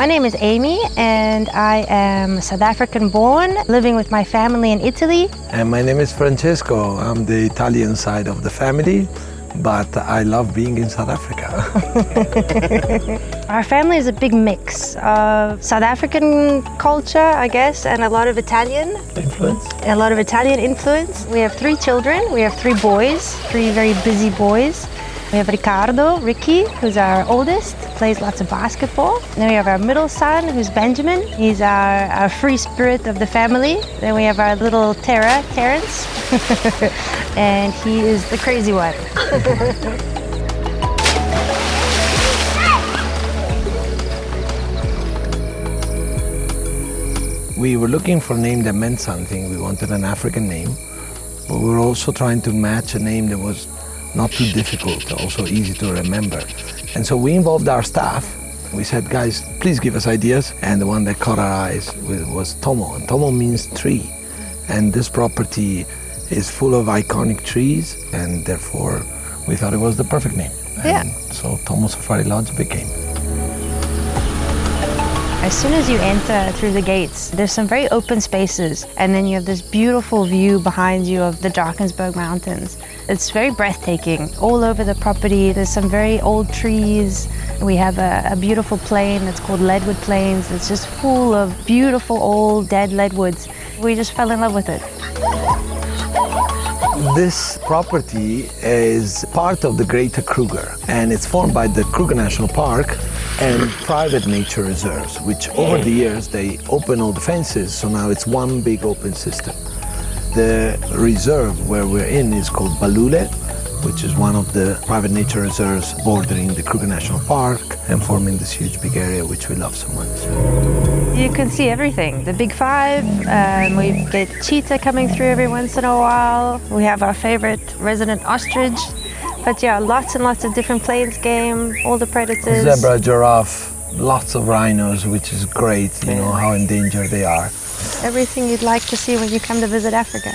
My name is Amy and I am South African born, living with my family in Italy. And my name is Francesco. I'm the Italian side of the family, but I love being in South Africa. Our family is a big mix of South African culture, I guess, and a lot of Italian Influence? A lot of Italian influence. We have 3 children. We have 3 boys, 3 very busy boys. We have Ricky, who's our oldest, plays lots of basketball. Then we have our middle son, who's Benjamin. He's our free spirit of the family. Then we have our little Terrence, and he is the crazy one. We were looking for a name that meant something. We wanted an African name, but we were also trying to match a name that was not too difficult, also easy to remember. And so we involved our staff. We said, guys, please give us ideas. And the one that caught our eyes was Tomo. And Tomo means tree. And this property is full of iconic trees, and therefore we thought it was the perfect name. Yeah. And so Tomo Safari Lodge became. As soon as you enter through the gates, there's some very open spaces, and then you have this beautiful view behind you of the Drakensberg Mountains. It's very breathtaking. All over the property, there's some very old trees. We have a beautiful plain that's called Leadwood Plains. It's just full of beautiful old dead leadwoods. We just fell in love with it. This property is part of the Greater Kruger, and it's formed by the Kruger National Park and private nature reserves, which over the years they open all the fences, so now it's one big open system. The reserve where we're in is called Balule, which is one of the private nature reserves bordering the Kruger National Park and forming this huge big area which we love so much. You can see everything. The Big Five, we get cheetah coming through every once in a while. We have our favorite resident ostrich. But yeah, lots and lots of different plains game, all the predators. Zebra, giraffe, lots of rhinos, which is great, you know how endangered they are. Everything you'd like to see when you come to visit Africa.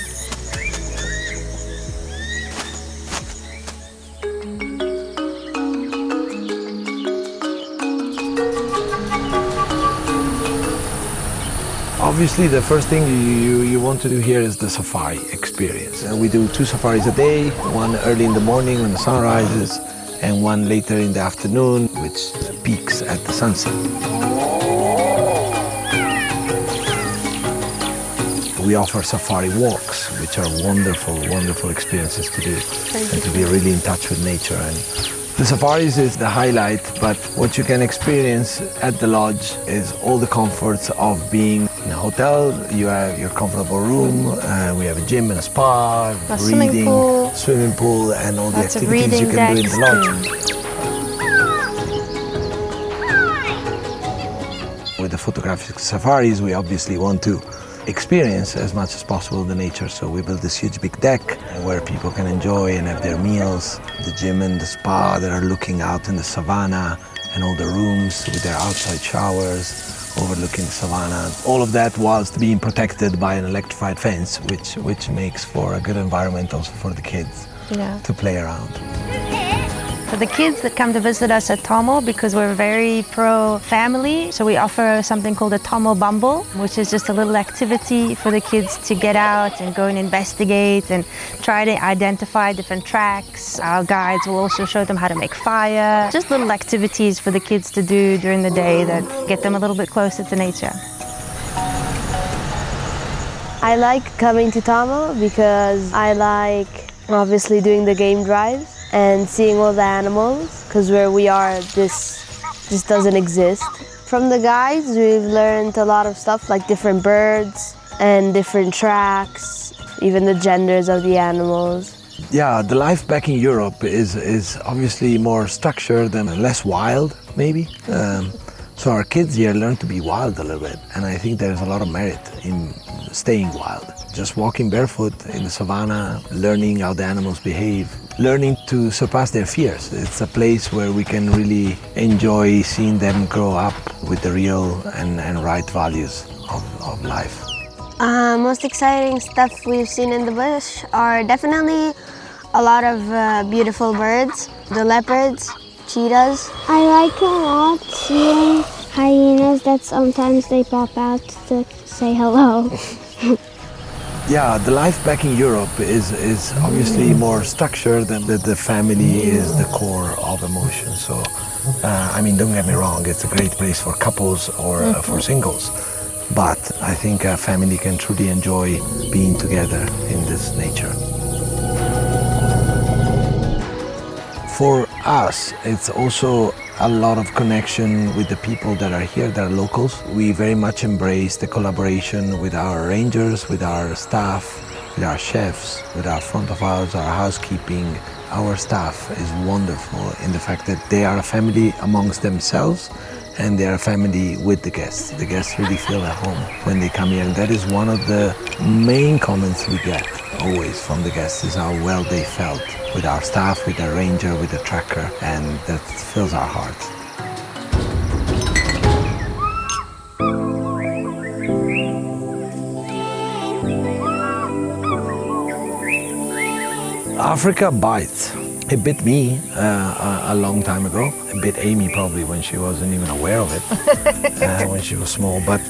Obviously, the first thing you want to do here is the safari experience. We do 2 safaris a day, one early in the morning when the sun rises, and one later in the afternoon, which peaks at the sunset. We offer safari walks, which are wonderful, wonderful experiences to do and to be really in touch with nature. And the safaris is the highlight, but what you can experience at the lodge is all the comforts of being in a hotel. You have your comfortable room, we have a gym and a spa, reading, swimming pool, and all the activities you can do in the lodge. With the photographic safaris, we obviously want to experience as much as possible the nature, so we built this huge big deck where people can enjoy and have their meals. The gym and the spa that are looking out in the savannah, and all the rooms with their outside showers overlooking the savannah. All of that whilst being protected by an electrified fence, which makes for a good environment also for the kids to play around. For the kids that come to visit us at Tomo, because we're very pro-family, so we offer something called a Tomo Bumble, which is just a little activity for the kids to get out and go and investigate and try to identify different tracks. Our guides will also show them how to make fire. Just little activities for the kids to do during the day that get them a little bit closer to nature. I like coming to Tomo because I like obviously doing the game drives and seeing all the animals, because where we are, this just doesn't exist. From the guides, we've learned a lot of stuff, like different birds and different tracks, even the genders of the animals. Yeah, the life back in Europe is obviously more structured and less wild, maybe. So our kids here learn to be wild a little bit, and I think there's a lot of merit in staying wild. Just walking barefoot in the savannah, learning how the animals behave, learning to surpass their fears. It's a place where we can really enjoy seeing them grow up with the real and right values of life. Most exciting stuff we've seen in the bush are definitely a lot of beautiful birds, the leopards, cheetahs. I like a lot seeing hyenas that sometimes they pop out to say hello. Yeah, the life back in Europe is obviously more structured, and the family is the core of emotion. So, I mean, don't get me wrong, it's a great place for couples or for singles. But I think a family can truly enjoy being together in this nature. For us, it's also a lot of connection with the people that are here, that are locals. We very much embrace the collaboration with our rangers, with our staff, with our chefs, with our front of house, our housekeeping. Our staff is wonderful in the fact that they are a family amongst themselves, and they are a family with the guests. The guests really feel at home when they come here, and that is one of the main comments we get always from the guests, is how well they felt with our staff, with the ranger, with the tracker, and that fills our hearts. Africa bites. It bit me a long time ago. It bit Amy probably when she wasn't even aware of it, when she was small. But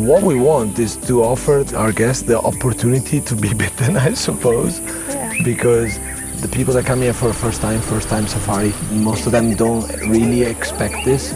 what we want is to offer our guests the opportunity to be bitten, I suppose, because the people that come here for first time safari, most of them don't really expect this.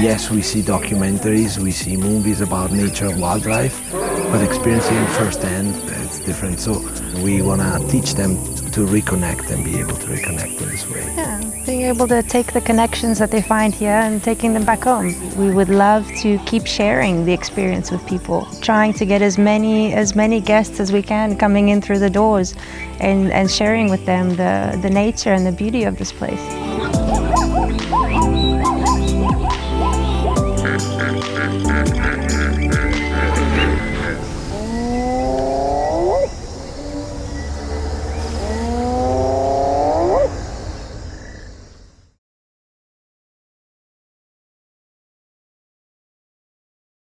Yes, we see documentaries, we see movies about nature and wildlife, but experiencing it firsthand, it's different. So we want to teach them to reconnect and be able to reconnect in this way. Yeah, being able to take the connections that they find here and taking them back home. We would love to keep sharing the experience with people, trying to get as many guests as we can coming in through the doors and sharing with them the nature and the beauty of this place.